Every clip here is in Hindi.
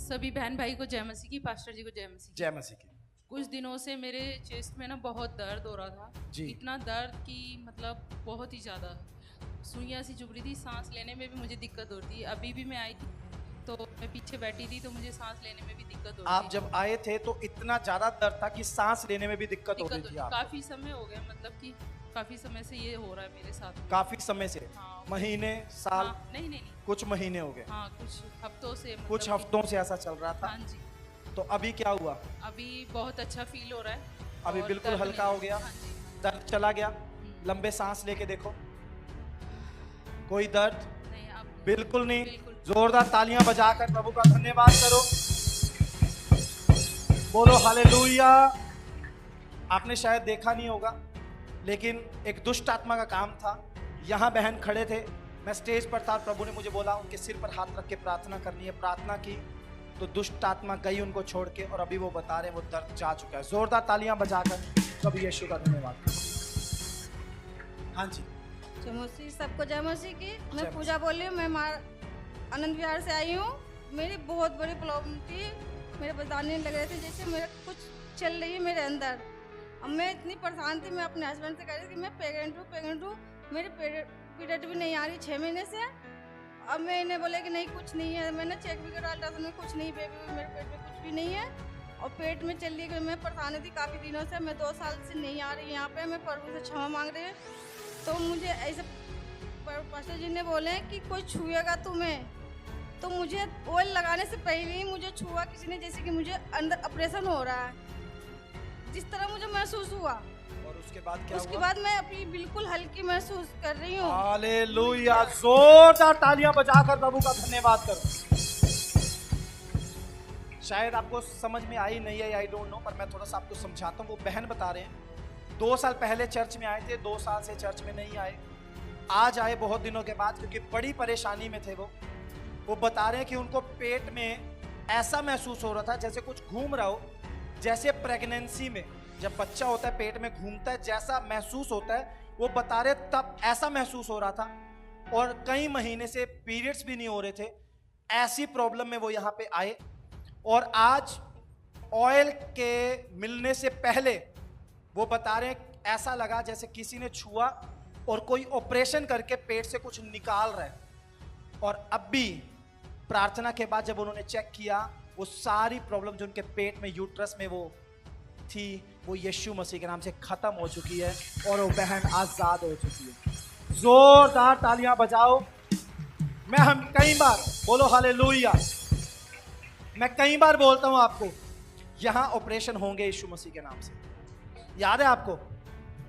सभी बहन भाई को जय मसीह की, पास्टर जी को जय मसीह की। जय मसीह की। कुछ दिनों से मेरे चेस्ट में ना बहुत दर्द हो रहा था जी। इतना दर्द कि मतलब बहुत ही ज़्यादा सुइयां सी चुभ रही थी। सांस लेने में भी मुझे दिक्कत हो रही थी। अभी भी मैं आई थी तो मैं पीछे बैठी थी तो मुझे सांस लेने में भी दिक्कत हो रही आप थी। जब आए थे तो इतना ज्यादा दर्द था कि सांस लेने में भी दिक्कत हो रही थी आपको। काफ़ी समय हो गया, मतलब कि काफ़ी समय से ये हो रहा है मेरे साथ। काफी समय से? हाँ। महीने, साल? हाँ, नहीं, कुछ महीने हो गए। हाँ, कुछ हफ्तों से, मतलब कुछ हफ्तों से ऐसा चल रहा था। हाँ जी। तो अभी क्या हुआ? अभी बहुत अच्छा फील हो रहा है। अभी और बिल्कुल दर्द हल्का नहीं- हो गया? हाँ जी। दर्द चला गया? लंबे सांस लेके देखो। कोई दर्द नहीं, अब बिल्कुल नहीं। बिल्कुल। जोरदार तालियां बजाकर प्रभु का धन्यवाद करो। बोलो हालेलुया। आपने शायद देखा नहीं होगा लेकिन एक दुष्ट आत्मा का काम था। यहाँ बहन खड़े थे, मैं स्टेज पर था, प्रभु ने मुझे बोला उनके सिर पर हाथ रख के प्रार्थना करनी है। प्रार्थना की तो दुष्ट आत्मा गई उनको छोड़ के, और अभी वो बता रहे हैं वो दर्द जा चुका है। जोरदार तालियां बजाकर प्रभु यीशु का धन्यवाद करो। हाँ जी। जय मसीह, सबको जय मसीह की। जय मैं पूजा बोल रही हूँ। मैं आनंद विहार से आई हूँ। मेरी बहुत बड़ी प्रॉब्लम थी। मेरे बताने लग रहे थे जैसे मेरा कुछ चल रही है मेरे अंदर। अब मैं इतनी परेशान थी, मैं अपने हस्बैंड से कह रही थी मैं प्रेग्नेंट हूँ, मेरी पीरियड भी नहीं आ रही 6 महीने से। अब मैं इन्हें बोले कि नहीं कुछ नहीं है। मैंने चेक भी करा, अल्ट्रासाउंड में कुछ नहीं, बेबी मेरे पेट में कुछ भी नहीं है और पेट में चल रही है। मैं परेशान थी काफ़ी दिनों से। मैं 2 साल से नहीं आ रही यहाँ पे। मैं प्रभु से क्षमा मांग रही हूँ। तो मुझे ऐसे पास्टर जी ने बोले कि कोई छुएगा तुम्हें, तो मुझे ऑयल लगाने से पहले ही मुझे छुआ किसी ने, जैसे कि मुझे अंदर ऑपरेशन हो रहा है, जिस तरह मुझे महसूस हुआ। और उसके बाद क्या उसके हुआ? बाद मैं अभी बिल्कुल हल्की महसूस कर रही हूँ। हालेलुया। जोरदार तालियां बजाकर प्रभु का धन्यवाद करो। शायद आपको समझ में आई नहीं है, आई डोंट नो, पर मैं थोड़ा सा आपको समझाता हूँ। वो बहन बता रहे हैं 2 साल पहले चर्च में आए थे, 2 साल से चर्च में नहीं आए। आज आए बहुत दिनों के बाद क्योंकि बड़ी परेशानी में थे वो बता रहे हैं कि उनको पेट में ऐसा महसूस हो रहा था जैसे कुछ घूम रहा हो, जैसे प्रेगनेंसी में जब बच्चा होता है पेट में घूमता है जैसा महसूस होता है। वो बता रहे तब ऐसा महसूस हो रहा था और कई महीने से पीरियड्स भी नहीं हो रहे थे। ऐसी प्रॉब्लम में वो यहाँ पे आए और आज ऑयल के मिलने से पहले वो बता रहे हैं ऐसा लगा जैसे किसी ने छुआ और कोई ऑपरेशन करके पेट से कुछ निकाल रहा है। और अब भी प्रार्थना के बाद जब उन्होंने चेक किया वो सारी प्रॉब्लम जो उनके पेट में यूट्रस में वो थी वो यीशु मसीह के नाम से खत्म हो चुकी है और वो बहन आजाद हो चुकी है। जोरदार तालियां बजाओ। हम कई बार बोलो हालेलुया। मैं कई बार बोलता हूं आपको यहां ऑपरेशन होंगे यीशु मसीह के नाम से। याद है आपको?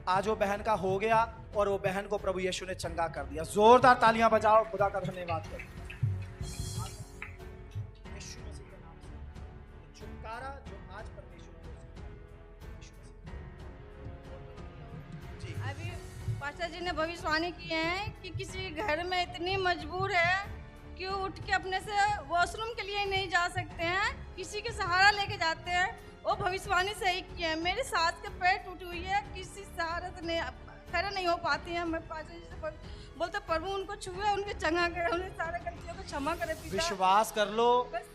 आज वो बहन का हो गया और वो बहन को प्रभु यीशु ने चंगा कर दिया। जोरदार तालियां बजाओ, खुदा का धन्यवाद करो। यीशु मसीह के नाम से छुटकारा जो आज परमेश्वर ने जी। अभी पास्टर जी ने भविष्यवाणी किए हैं कि किसी घर में इतनी मजबूर है कि वो उठ के अपने से वॉशरूम के लिए नहीं जा सकते हैं, किसी के सहारा लेके जाते हैं। वो भविष्यवाणी सही किए हैं। मेरी सास के पैर टूटी हुई है, किसी सहारे से नहीं खड़े नहीं हो पाती हैं। मैं पास्टर जी से बोलते प्रभु उनको छुए, उनके चंगा करे, उन्हें सारे गलतियों को क्षमा करे पिता। विश्वास कर लो,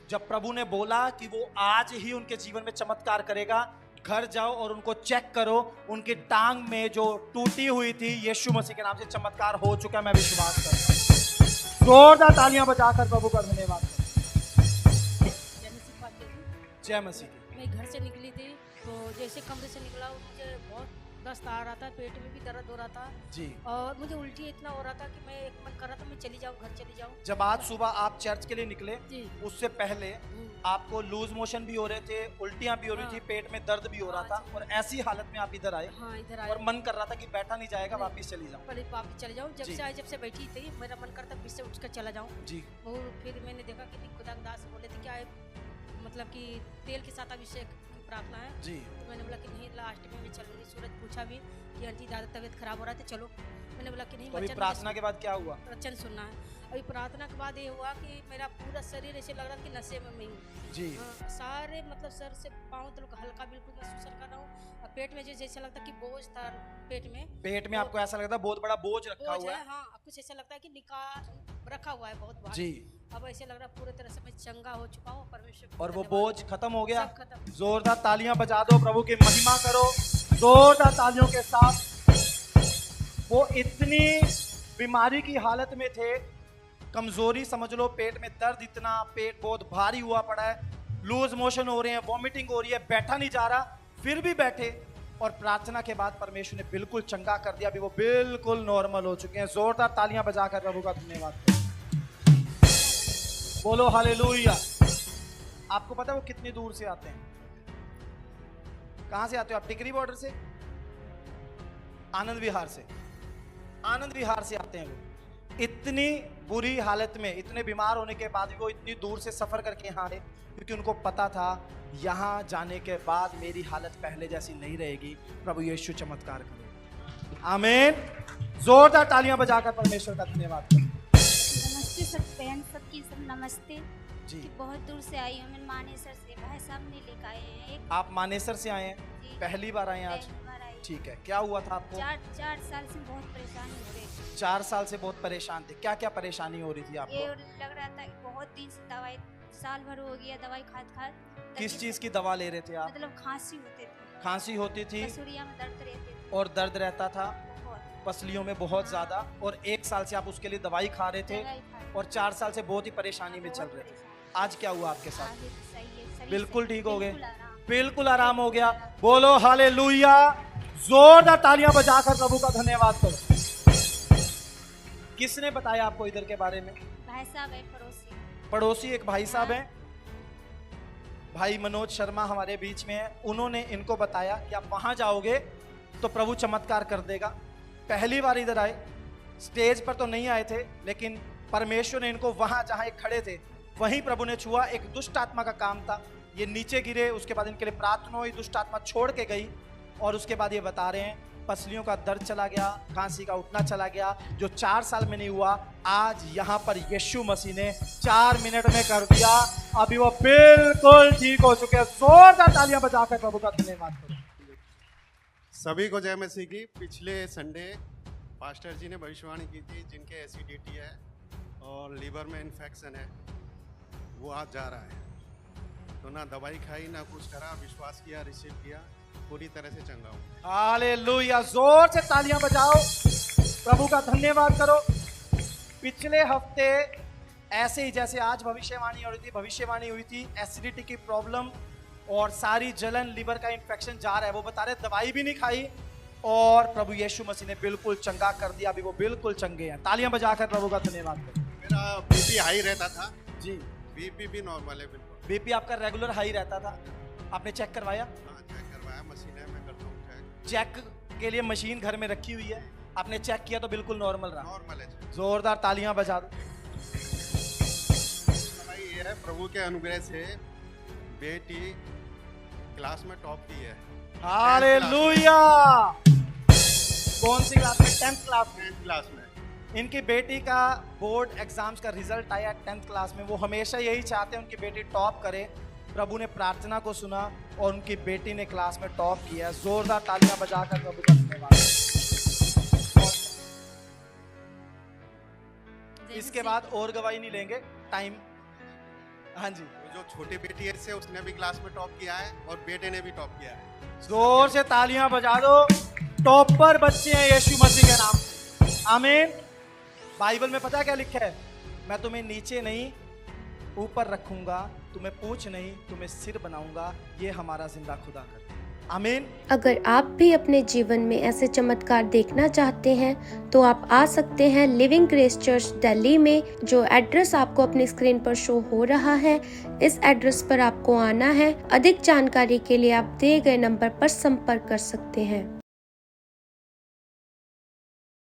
जब प्रभु ने बोला कि वो आज ही उनके जीवन में चमत्कार करेगा, घर जाओ और उनको चेक करो। उनकी टांग में जो टूटी हुई थी यीशु मसीह के नाम से चमत्कार हो चुका है। मैं विश्वास करता हूं। जोरदार तालियां बजाकर प्रभु का धन्यवाद करो। जय मसीह की। मैं घर से निकली थी तो जैसे कमरे से निकला मुझे बहुत दस्त आ रहा था, पेट में भी दर्द हो रहा था जी। और मुझे उल्टी इतना हो रहा था कि मैं एक मन कर रहा था मैं चली जाऊँ, घर चली जाऊँ। जब आज सुबह आप चर्च के लिए निकले जी। उससे पहले आपको लूज मोशन भी हो रहे थे, उल्टियां भी हो रही थी, पेट में दर्द भी हो रहा था और ऐसी हालत में आप इधर आए। हाँ, इधर आए और मन कर रहा था कि बैठा नहीं जाएगा, वापस चली जाऊं। पहले वापस चले जाऊँ। जी। जब से बैठी थी मेरा मन करता फिर से उठ कर चला जाऊँ। जी। और फिर मैंने देखा कि खुदादास बोले थे क्या मतलब कि तेल के साथ अभिषेक की प्रार्थना है। जी। तो मैंने बोला कि नहीं लास्ट में मैं चलूंगी। सूरज पूछा भी कि आंटी ज़्यादा तबीयत खराब हो रहा था चलो। मैंने बोला कि नहीं। तो अभी प्रार्थना के बाद क्या हुआ? वचन सुनना है। अभी प्रार्थना के बाद ये हुआ कि मेरा पूरा शरीर ऐसे लग रहा था कि नशे में मैं हूँ। जी। सारे मतलब सर से पाँव तक हल्का बिल्कुल महसूस कर रहा हूँ। और पेट में जैसे लगता कि बोझ था पेट में आपको ऐसा लगता है बहुत बड़ा बोझ रखा हुआ है? हाँ, कुछ ऐसा लगता है कि निकाल रखा हुआ है बहुत बार। जी। अब ऐसे लग रहा है पूरी तरह से मैं चंगा हो चुका हूँ। परमेश्वर को और वो धन्यवाद। बोझ खत्म हो गया। सब खत्म। जोरदार तालियां बजा दो, प्रभु की महिमा करो जोरदार तालियों के साथ। वो इतनी बीमारी की हालत में थे, कमजोरी समझ लो, पेट में दर्द इतना, पेट बहुत भारी हुआ पड़ा है, लूज मोशन हो रहे हैं, वॉमिटिंग हो रही है, बैठा नहीं जा रहा, फिर भी बैठे और प्रार्थना के बाद परमेश्वर ने बिल्कुल चंगा कर दिया। अभी वो बिल्कुल नॉर्मल हो चुके हैं। जोरदार तालियां बजाकर प्रभु का धन्यवाद करो। बोलो हालेलुया। आपको पता है वो कितनी दूर से आते हैं? कहां से आते हो आप? टिकरी बॉर्डर से, आनंद विहार से, आनंद विहार से आते हैं वो। इतनी बुरी हालत में, इतने बीमार होने के बाद भी वो इतनी दूर से सफर करके यहाँ आए, क्योंकि उनको पता था यहाँ जाने के बाद मेरी हालत पहले जैसी नहीं रहेगी, प्रभु यीशु चमत्कार करेगा। आमीन। जोरदार तालियां बजाकर परमेश्वर का धन्यवाद करें। नमस्ते सब बहन सबकी, सब नमस्ते जी, बहुत दूर से आई हूँ मैं मानेसर से। भाई साहब ने लेकर आए हैं एक आप मानेसर से आए हैं? जी, पहली बार आए हैं आज? पहली बार आई। ठीक है, क्या हुआ था आपको? 4 साल से बहुत परेशानी हो रही थी। 4 साल से बहुत परेशान थे। क्या क्या परेशानी हो रही थी ये आपको? लग रहा था कि बहुत दिन से दवाई, साल भर हो गया दवाई खाद किस चीज की दवा ले रहे थे आप? मतलब खांसी होते थे, खांसी होती थी पसूरिया में दर्द रहते थे और दर्द रहता था बहुत। पसलियों में बहुत ज्यादा, और 1 साल से आप उसके लिए दवाई खा रहे थे दवाई खा- और 4 साल से बहुत ही परेशानी में चल बहुत रहे थे। परेशान। आज क्या हुआ आपके साथ? आगे तो सही है, शरीर बिल्कुल से ठीक हो गए? बिल्कुल आराम। बिल्कुल आराम हो गया। बोलो हालेलुया। जोरदार तालियां बजाकर प्रभु का धन्यवाद करो। किसने बताया आपको इधर के बारे में? भाई साहब है पड़ोसी। पड़ोसी एक भाई साहब हैं, भाई मनोज शर्मा हमारे बीच में है। उन्होंने इनको बताया कि आप वहां जाओगे तो प्रभु चमत्कार कर देगा। पहली बार इधर आए, स्टेज पर तो नहीं आए थे, लेकिन परमेश्वर ने इनको वहां जहां एक खड़े थे वहीं प्रभु ने छुआ। एक दुष्ट आत्मा का काम था, ये नीचे गिरे, उसके बाद इनके लिए प्रार्थना हुई, दुष्ट आत्मा छोड़ के गई, और उसके बाद ये बता रहे हैं पसलियों का दर्द चला गया, खांसी का उठना चला गया, जो 4 साल में नहीं हुआ, आज यहाँ पर यीशु मसीह ने 4 मिनट में कर दिया। अभी वो बिल्कुल ठीक हो चुके हैं। जोरदार तालियां बजाकर प्रभु का धन्यवाद करो। सभी को जय मसीह की। पिछले संडे पास्टर जी ने भविष्यवाणी की थी, जिनके एसिडिटी है और लीवर में इन्फेक्शन है, वो आज जा रहा है। तो ना दवाई खाई ना कुछ करा, विश्वास किया, रिसीव किया, पूरी तरह से चंगा हूँ। हालेलुया। जोर से तालियां बजाओ, प्रभु का धन्यवाद करो। पिछले हफ्ते ऐसे ही जैसे आज भविष्यवाणी हुई थी, एसिडिटी की प्रॉब्लम और सारी जलन, लीवर का इन्फेक्शन जा रहा है। वो बता रहे दवाई भी नहीं खाई और प्रभु यीशु मसीह ने बिल्कुल चंगा कर दिया। अभी वो बिल्कुल चंगे हैं। तालियां बजाकर प्रभु का धन्यवाद करो। मेरा बीपी हाई रहता था जी, बीपी भी नॉर्मल है बिल्कुल। बीपी आपका रेगुलर हाई रहता था, आपने चेक करवाया? हाँ, चेक करवाया, मशीन है, मैं करता हूँ चेक। चेक के लिए मशीन घर में रखी हुई है, आपने चेक किया तो बिल्कुल नॉर्मल रहा। नॉर्मल है। जोरदार तालियां बजा दो। भाई ये है प्रभु के अनुग्रह से बेटी क्लास में टॉप की है। हालेलुया। कौन सी क्लास में? 10th क्लास में। 10th क्लास में। इनकी बेटी का बोर्ड एग्जाम्स का रिजल्ट आया 10th क्लास में। वो हमेशा यही चाहते हैं उनकी बेटी टॉप करे। प्रभु ने प्रार्थना को सुना और उनकी बेटी ने क्लास में टॉप किया। जोरदार तालियां बजाकर प्रभु का धन्यवाद। इसके बाद और गवाही नहीं लेंगे, टाइम। हाँ जी, वो जो छोटी बेटी है से उसने भी क्लास में टॉप किया है और बेटे ने भी टॉप किया है। जोर से तालियां बजा दो। टॉपर बच्चे हैं यीशु मसीह के नाम से। आमीन। बाइबल में पता क्या लिखा है? मैं तुम्हें नीचे नहीं ऊपर रखूंगा, तुम्हें पूंछ नहीं तुम्हें सिर बनाऊंगा। ये हमारा जिंदा खुदा कर। आमीन। अगर आप भी अपने जीवन में ऐसे चमत्कार देखना चाहते हैं तो आप आ सकते हैं लिविंग ग्रेस चर्च दिल्ली में, जो एड्रेस आपको अपनी स्क्रीन पर शो हो रहा है। इस एड्रेस पर आपको आना है। अधिक जानकारी के लिए आप दिए गए नंबर पर संपर्क कर सकते हैं।